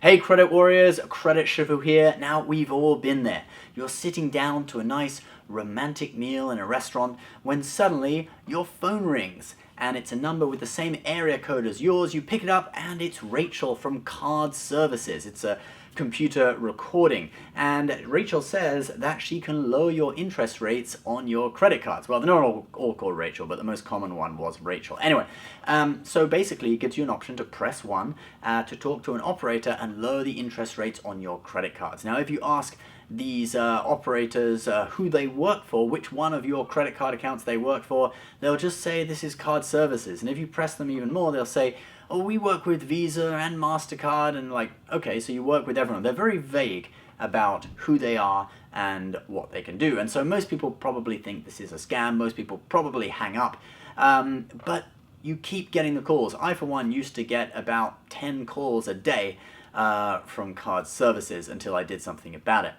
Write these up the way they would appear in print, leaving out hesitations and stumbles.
Hey credit warriors, Credit Shivu here. Now we've all been there. You're sitting down to a nice romantic meal in a restaurant when suddenly your phone rings and it's a number with the same area code as yours. You pick it up and it's Rachel from Card Services. It's a computer recording, and Rachel says that she can lower your interest rates on your credit cards. Well, they're not all called Rachel, but the most common one was Rachel. Anyway, so basically it gives you an option to press 1 to talk to an operator and lower the interest rates on your credit cards. Now, if you ask these operators who they work for, which one of your credit card accounts they work for, they'll just say this is Card Services. And if you press them even more, they'll say, oh, we work with Visa and MasterCard, and like, okay, so you work with everyone. They're very vague about who they are and what they can do. And so most people probably think this is a scam. Most people probably hang up. But you keep getting the calls. I, for one, used to get about 10 calls a day from Card Services until I did something about it.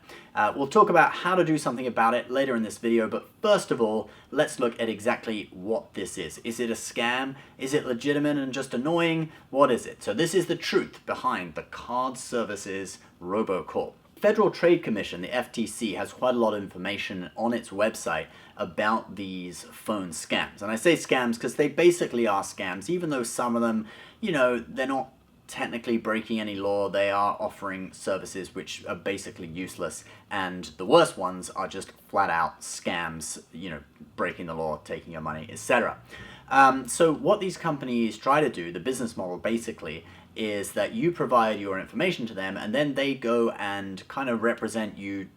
We'll talk about how to do something about it later in this video, but first of all, let's look at exactly what this is. Is it a scam? Is it legitimate and just annoying? What is it? So this is the truth behind the Card Services robocall. Federal Trade Commission, the FTC, has quite a lot of information on its website about these phone scams. And I say scams because they basically are scams, even though some of them, you know, they're not technically breaking any law. They are offering services which are basically useless, and the worst ones are just flat out scams, you know, breaking the law, taking your money, etc. So what these companies try to do, the business model basically, is that you provide your information to them and then they go and kind of represent you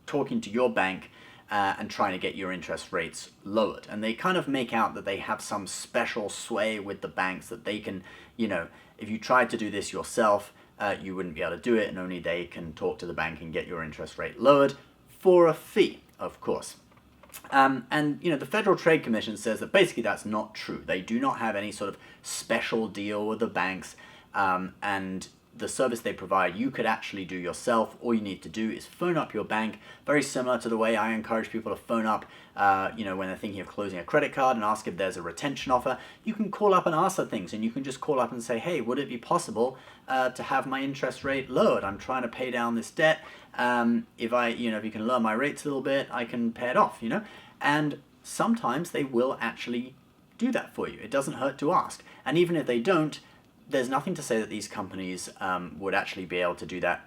talking to your bank and trying to get your interest rates lowered. And they kind of make out that they have some special sway with the banks, that they can, you know, if you tried to do this yourself, you wouldn't be able to do it, and only they can talk to the bank and get your interest rate lowered for a fee, of course. And you know, the Federal Trade Commission says that basically that's not true. They do not have any sort of special deal with the banks, and the service they provide you could actually do yourself. All you need to do is phone up your bank, very similar to the way I encourage people to phone up you know, when they're thinking of closing a credit card, and ask if there's a retention offer. You can call up and ask for things, and you can just call up and say, hey, would it be possible to have my interest rate lowered? I'm trying to pay down this debt. If you can lower my rates a little bit, I can pay it off, you know? And sometimes they will actually do that for you. It doesn't hurt to ask. And even if they don't, there's nothing to say that these companies would actually be able to do that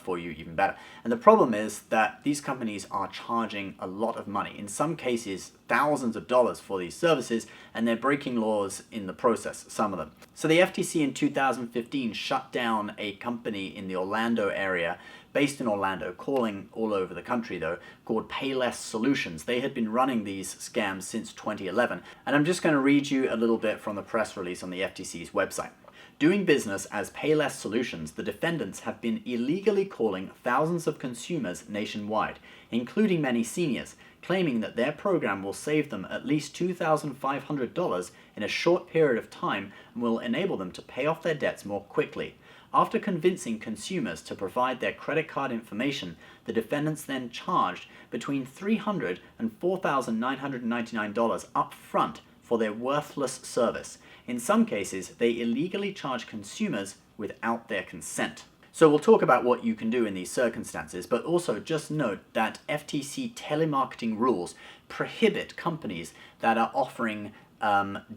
for you even better. And the problem is that these companies are charging a lot of money, in some cases thousands of dollars, for these services, and they're breaking laws in the process, some of them. So the FTC in 2015 shut down a company in the Orlando area, based in Orlando, calling all over the country though, called Payless Solutions. They had been running these scams since 2011. And I'm just going to read you a little bit from the press release on the FTC's website. Doing business as Payless Solutions, the defendants have been illegally calling thousands of consumers nationwide, including many seniors, claiming that their program will save them at least $2,500 in a short period of time and will enable them to pay off their debts more quickly. After convincing consumers to provide their credit card information, the defendants then charged between $300 and $4,999 up front for their worthless service. In some cases, they illegally charge consumers without their consent. So we'll talk about what you can do in these circumstances, but also just note that FTC telemarketing rules prohibit companies that are offering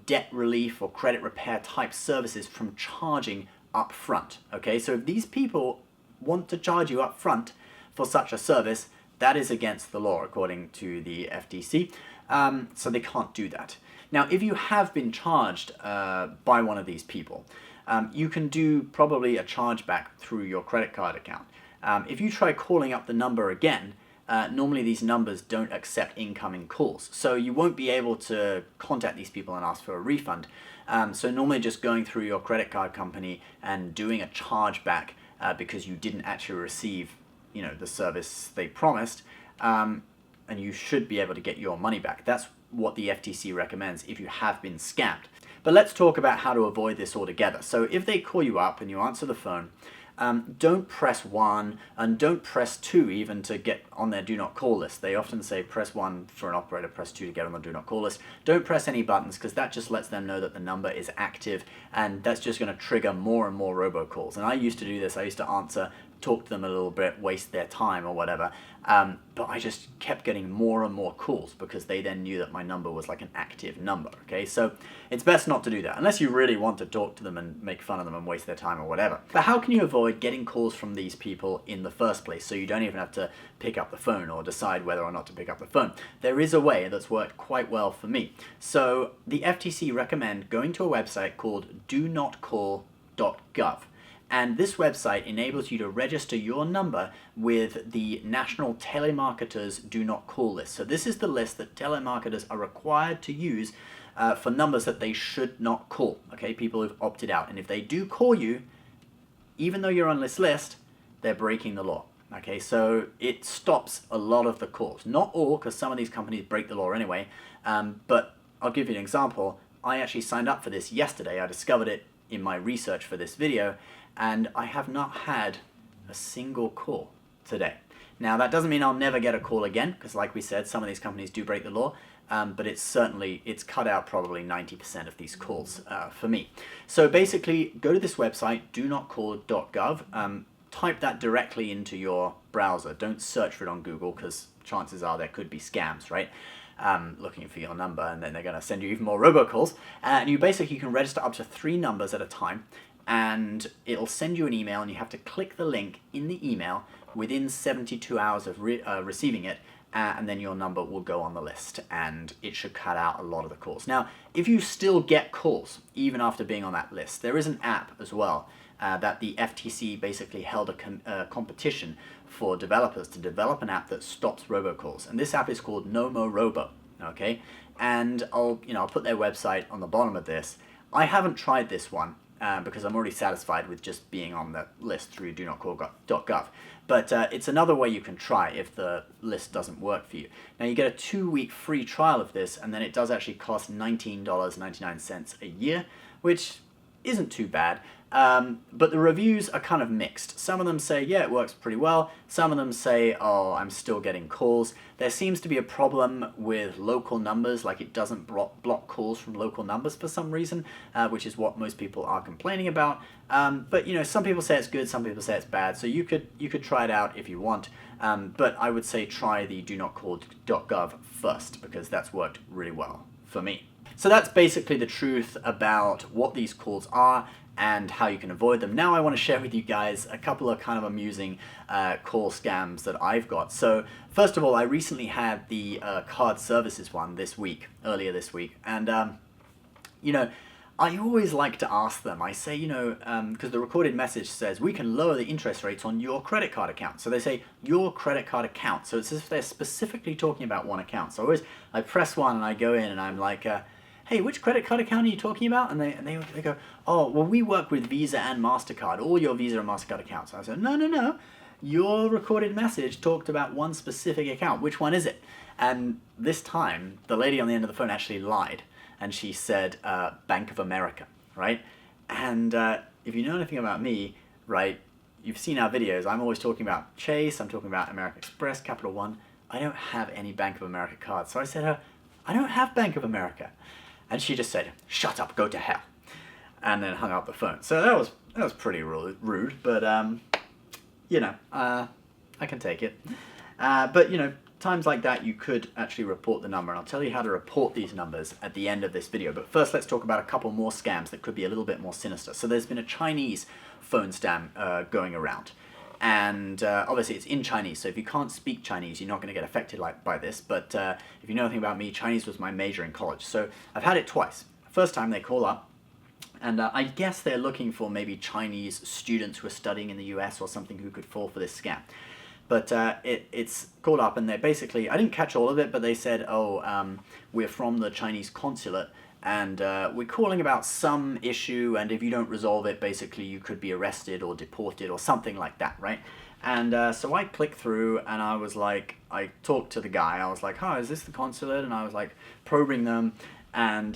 debt relief or credit repair type services from charging up front. Okay, so if these people want to charge you up front for such a service, that is against the law according to the FTC, so they can't do that. Now, if you have been charged by one of these people, you can do probably a chargeback through your credit card account. If you try calling up the number again, normally these numbers don't accept incoming calls, so you won't be able to contact these people and ask for a refund. So normally just going through your credit card company and doing a chargeback because you didn't actually receive, you know, the service they promised, and you should be able to get your money back. That's what the FTC recommends if you have been scammed. But let's talk about how to avoid this altogether. So if they call you up and you answer the phone, don't press 1 and don't press 2 even to get on their do not call list. They often say press 1 for an operator, press 2 to get on the do not call list. Don't press any buttons because that just lets them know that the number is active, and that's just going to trigger more and more robocalls. And I used to do this. I used to answer, talk to them a little bit, waste their time or whatever. But I just kept getting more and more calls because they then knew that my number was like an active number, okay? So it's best not to do that unless you really want to talk to them and make fun of them and waste their time or whatever. But how can you avoid getting calls from these people in the first place so you don't even have to pick up the phone or decide whether or not to pick up the phone? There is a way that's worked quite well for me. So the FTC recommend going to a website called donotcall.gov. And this website enables you to register your number with the National Telemarketers Do Not Call list. So this is the list that telemarketers are required to use for numbers that they should not call, okay? People who've opted out. And if they do call you, even though you're on this list, they're breaking the law, okay? So it stops a lot of the calls. Not all, because some of these companies break the law anyway, but I'll give you an example. I actually signed up for this yesterday. I discovered it in my research for this video, and I have not had a single call today. Now that doesn't mean I'll never get a call again, because like we said, some of these companies do break the law, but it's cut out probably 90% of these calls for me. So basically, go to this website, donotcall.gov, type that directly into your browser. Don't search for it on Google, because chances are there could be scams, right? Looking for your number, and then they're going to send you even more robocalls. And you basically can register up to 3 numbers at a time, and it'll send you an email, and you have to click the link in the email within 72 hours of receiving it, and then your number will go on the list, and it should cut out a lot of the calls. Now, if you still get calls, even after being on that list, there is an app as well that the FTC basically held a competition for developers to develop an app that stops robocalls, and this app is called No Mo Robo, okay? And I'll put their website on the bottom of this. I haven't tried this one, because I'm already satisfied with just being on the list through donotcall.gov. But it's another way you can try if the list doesn't work for you. Now you get a 2-week free trial of this, and then it does actually cost $19.99 a year, which isn't too bad. But the reviews are kind of mixed. Some of them say, yeah, it works pretty well. Some of them say, oh, I'm still getting calls. There seems to be a problem with local numbers, like it doesn't block calls from local numbers for some reason, which is what most people are complaining about. But some people say it's good, some people say it's bad. So you could try it out if you want. But I would say try the donotcall.gov first, because that's worked really well for me. So that's basically the truth about what these calls are and how you can avoid them. Now I want to share with you guys a couple of kind of amusing call scams that I've got. So first of all, I recently had the card services one earlier this week, and I always like to ask them. I say, because the recorded message says we can lower the interest rates on your credit card account. So they say your credit card account. So it's as if they're specifically talking about one account. So I press 1 and I go in and I'm like, hey, which credit card account are you talking about? And they go, oh, well, we work with Visa and MasterCard, all your Visa and MasterCard accounts. I said, no. Your recorded message talked about one specific account. Which one is it? And this time, the lady on the end of the phone actually lied. And she said, Bank of America, right? And if you know anything about me, right, you've seen our videos. I'm always talking about Chase. I'm talking about American Express, Capital One. I don't have any Bank of America cards. So I said to her, I don't have Bank of America. And she just said, shut up, go to hell. And then hung up the phone. So that was pretty rude, but I can take it. But times like that you could actually report the number, and I'll tell you how to report these numbers at the end of this video. But first, let's talk about a couple more scams that could be a little bit more sinister. So there's been a Chinese phone scam going around. And obviously it's in Chinese, so if you can't speak Chinese, you're not going to get affected by this. But if you know anything about me, Chinese was my major in college. So I've had it twice. First time they call up, and I guess they're looking for maybe Chinese students who are studying in the US or something who could fall for this scam. But it's called up, and they basically, I didn't catch all of it, but they said, oh, we're from the Chinese consulate, and we're calling about some issue, and if you don't resolve it, basically you could be arrested or deported or something like that, right? And so I clicked through, and I was like, I talked to the guy, I was like, hi, is this the consulate? And I was like probing them, and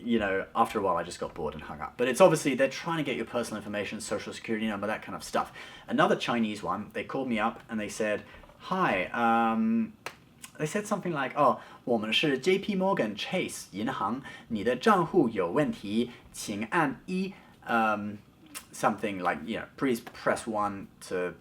you know, after a while I just got bored and hung up. But it's obviously, they're trying to get your personal information, social security number, that kind of stuff. Another Chinese one, they called me up and they said, hi, they said something like, oh, 我们是 JP Morgan Chase 银行，你的账户有问题，请按一 something like, you know, please press 1 to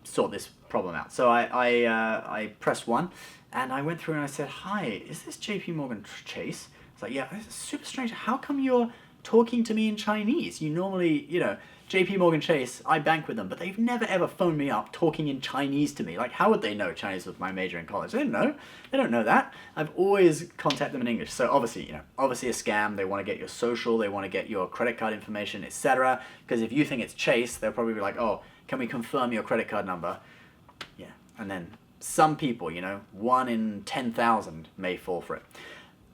sort this problem out. So I pressed 1 and I went through and I said, hi, is this JP Morgan Chase? It's like, yeah, it's super strange. How come you're talking to me in Chinese? You normally, you know, JP Morgan Chase, I bank with them, but they've never ever phoned me up talking in Chinese to me. Like, how would they know Chinese was my major in college? They don't know. They don't know that. I've always contacted them in English. So obviously, you know, obviously a scam. They want to get your social, they want to get your credit card information, etc. Because if you think it's Chase, they'll probably be like, oh, can we confirm your credit card number? Yeah, and then some people, you know, 1 in 10,000 may fall for it.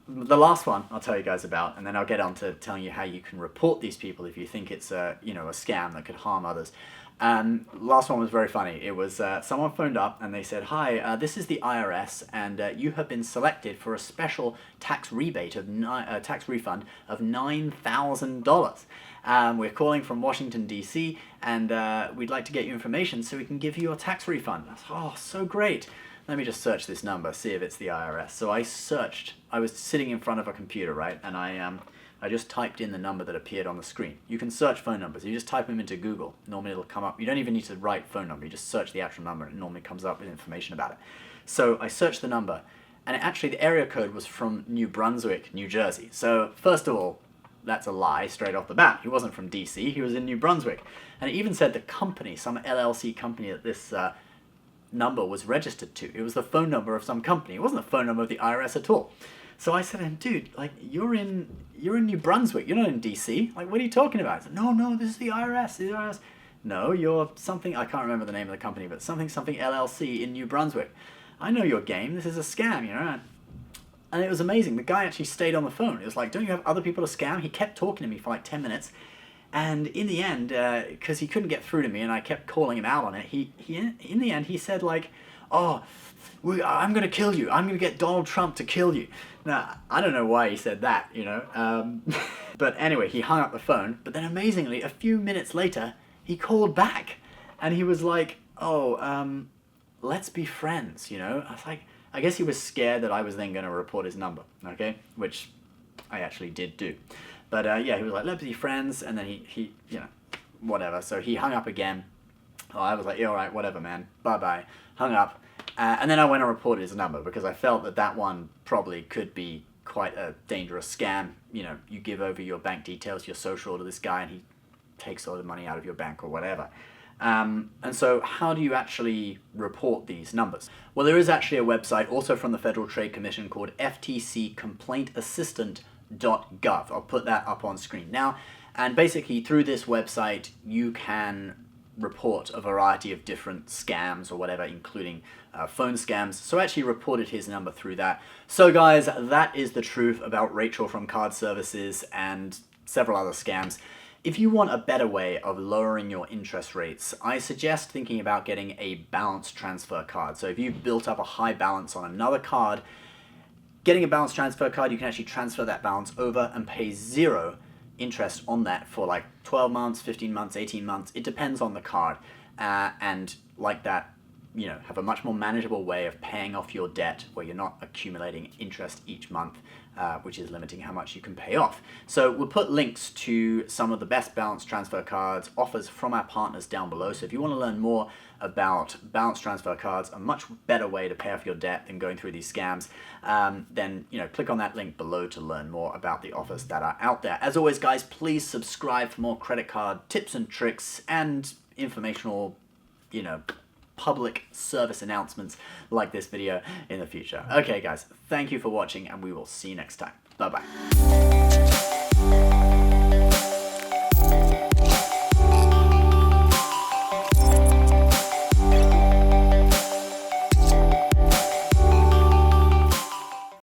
The last one I'll tell you guys about, and then I'll get on to telling you how you can report these people if you think it's a, you know, a scam that could harm others. Last one was very funny. It was someone phoned up and they said, hi, this is the IRS and you have been selected for a special tax rebate of tax refund of $9,000. We're calling from Washington, D.C. and we'd like to get you information so we can give you your tax refund. I thought, oh, so great. Let me just search this number, see if it's the IRS. So I searched, I was sitting in front of a computer, right? And I just typed in the number that appeared on the screen. You can search phone numbers. You just type them into Google. Normally it'll come up. You don't even need to write phone number. You just search the actual number and it normally comes up with information about it. So I searched the number and actually the area code was from New Brunswick, New Jersey. So first of all, that's a lie straight off the bat. He wasn't from DC, he was in New Brunswick. And it even said the company, some LLC company that this number was registered to. It was the phone number of some company. It wasn't the phone number of the IRS at all. So I said to him, dude, like, you're in New Brunswick, you're not in DC. Like, what are you talking about? He said, no, this is the IRS, the IRS. No, you're something, I can't remember the name of the company, but something LLC in New Brunswick. I know your game, this is a scam, you know. And it was amazing. The guy actually stayed on the phone. It was like, don't you have other people to scam? He kept talking to me for like 10 minutes. And in the end, because he couldn't get through to me and I kept calling him out on it, he in the end, he said like, oh, I'm going to kill you. I'm going to get Donald Trump to kill you. Now, I don't know why he said that, you know. But anyway, he hung up the phone. But then amazingly, a few minutes later, he called back. And he was like, oh, let's be friends, you know. I was like, I guess he was scared that I was then going to report his number, okay? Which I actually did do. But yeah, he was like, let's be friends, and then he you know, whatever. So he hung up again. Oh, I was like, yeah, all right, whatever, man. Bye-bye. Hung up. And then I went and reported his number because I felt that that one probably could be quite a dangerous scam. You know, you give over your bank details, your social to this guy, and he takes all the money out of your bank or whatever. And so how do you actually report these numbers? Well, there is actually a website also from the Federal Trade Commission called ftccomplaintassistant.gov. I'll put that up on screen now. And basically through this website, you can report a variety of different scams or whatever, including phone scams. So I actually reported his number through that. So guys, that is the truth about Rachel from Card Services and several other scams. If you want a better way of lowering your interest rates, I suggest thinking about getting a balance transfer card. So if you've built up a high balance on another card, getting a balance transfer card, you can actually transfer that balance over and pay 0 interest on that for like 12 months, 15 months, 18 months. It depends on the card. And like that, you know, have a much more manageable way of paying off your debt where you're not accumulating interest each month, which is limiting how much you can pay off. So we'll put links to some of the best balance transfer cards offers from our partners down below. So if you want to learn more about balance transfer cards, a much better way to pay off your debt than going through these scams, then, you know, click on that link below to learn more about the offers that are out there. As always, guys, please subscribe for more credit card tips and tricks and informational, you know, public service announcements like this video in the future. Okay, guys, thank you for watching and we will see you next time. Bye-bye.